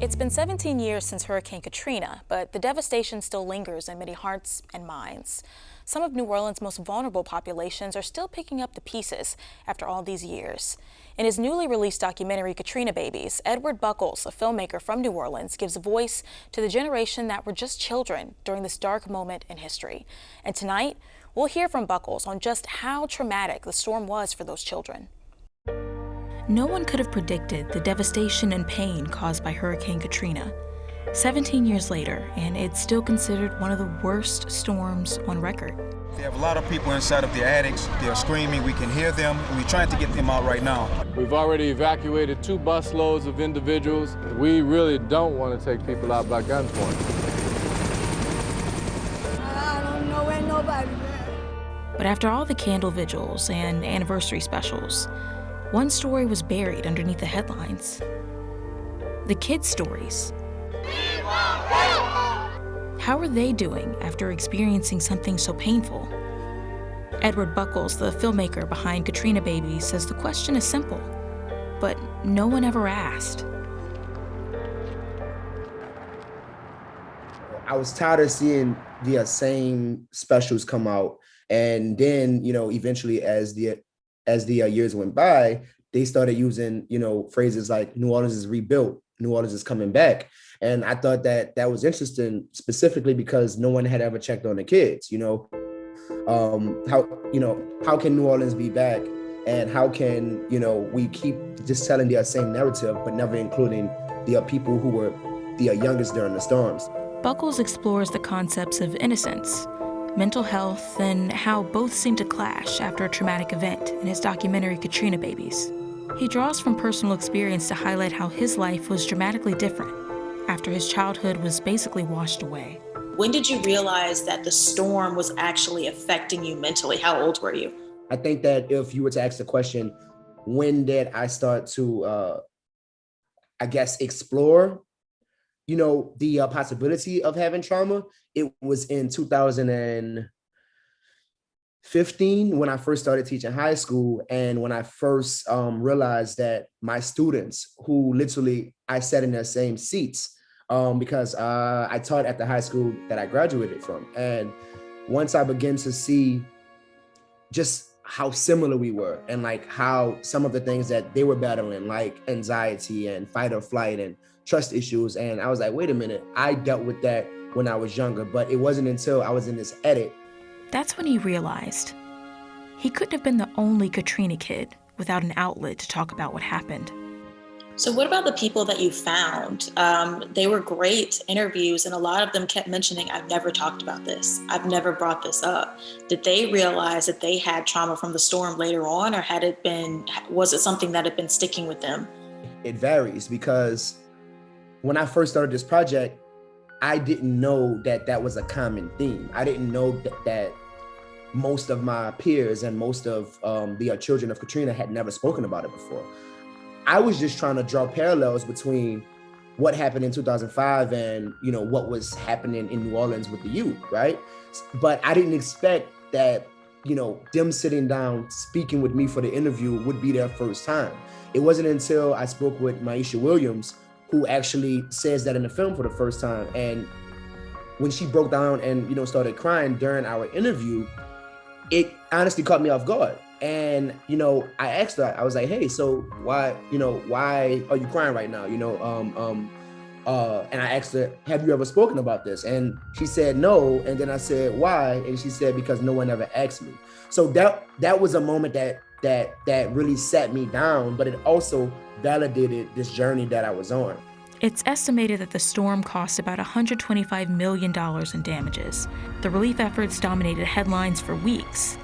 It's been 17 years since Hurricane Katrina, but the devastation still lingers in many hearts and minds. Some of New Orleans' most vulnerable populations are still picking up the pieces after all these years. In his newly released documentary, Katrina Babies, Edward Buckles, a filmmaker from New Orleans, gives voice to the generation that were just children during this dark moment in history. And tonight, we'll hear from Buckles on just how traumatic the storm was for those children. No one could have predicted the devastation and pain caused by Hurricane Katrina. 17 years later, and it's still considered one of the worst storms on record. They have a lot of people inside of the attics. They're screaming. We can hear them. We're trying to get them out right now. We've already evacuated 2 busloads of individuals. We really don't want to take people out by gunpoint. I don't know where nobody is. But after all the candle vigils and anniversary specials, one story was buried underneath the headlines. The kids' stories. How are they doing after experiencing something so painful? Edward Buckles, the filmmaker behind Katrina Babies, says the question is simple, but no one ever asked. I was tired of seeing the same specials come out. And then, eventually as the years went by, they started using, phrases like New Orleans is rebuilt, New Orleans is coming back. And I thought that was interesting, specifically because no one had ever checked on the kids, how can New Orleans be back? And how can, we keep just telling the same narrative, but never including the people who were the youngest during the storms. Buckles explores the concepts of innocence, mental health, and how both seem to clash after a traumatic event in his documentary Katrina Babies. He draws from personal experience to highlight how his life was dramatically different after his childhood was basically washed away. When did you realize that the storm was actually affecting you mentally? How old were you? I think that if you were to ask the question, when did I start to, explore, the possibility of having trauma, it was in 2015 when I first started teaching high school, and when I first realized that my students, who literally I sat in their same seats, because I taught at the high school that I graduated from. And once I began to see just how similar we were, and like how some of the things that they were battling, like anxiety and fight or flight and trust issues. And I was like, wait a minute, I dealt with that when I was younger, but it wasn't until I was in this edit. That's when he realized he couldn't have been the only Katrina kid without an outlet to talk about what happened. So what about the people that you found? They were great interviews, and a lot of them kept mentioning, I've never talked about this. I've never brought this up. Did they realize that they had trauma from the storm later on, or was it something that had been sticking with them? It varies, because when I first started this project, I didn't know that was a common theme. I didn't know that most of my peers and most of the children of Katrina had never spoken about it before. I was just trying to draw parallels between what happened in 2005 and, what was happening in New Orleans with the youth, right? But I didn't expect that, them sitting down, speaking with me for the interview would be their first time. It wasn't until I spoke with Maisha Williams, who actually says that in the film for the first time. And when she broke down and, started crying during our interview, it honestly caught me off guard. And, I asked her, I was like, hey, so why are you crying right now? And I asked her, have you ever spoken about this? And she said, no. And then I said, why? And she said, because no one ever asked me. So that was a moment that really sat me down, but it also validated this journey that I was on. It's estimated that the storm cost about $125 million in damages. The relief efforts dominated headlines for weeks.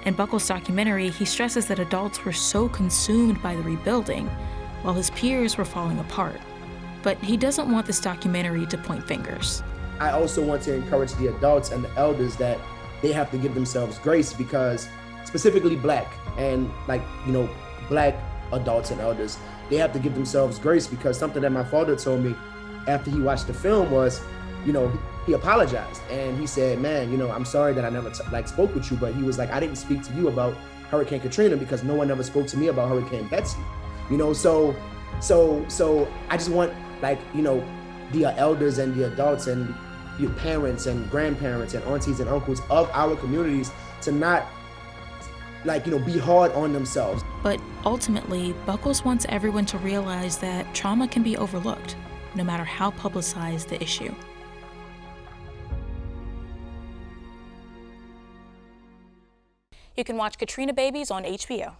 In Buckles' documentary, he stresses that adults were so consumed by the rebuilding, while his peers were falling apart. But he doesn't want this documentary to point fingers. I also want to encourage the adults and the elders that they have to give themselves grace, because specifically Black and Black adults and elders, they have to give themselves grace, because something that my father told me after he watched the film was, he apologized and he said, man, I'm sorry that I never spoke with you, but he was like, I didn't speak to you about Hurricane Katrina because no one ever spoke to me about Hurricane Betsy. So So I just want, like, you know, the elders and the adults and your parents and grandparents and aunties and uncles of our communities to not, like, you know, be hard on themselves. But ultimately, Buckles wants everyone to realize that trauma can be overlooked, no matter how publicized the issue. You can watch Katrina Babies on HBO.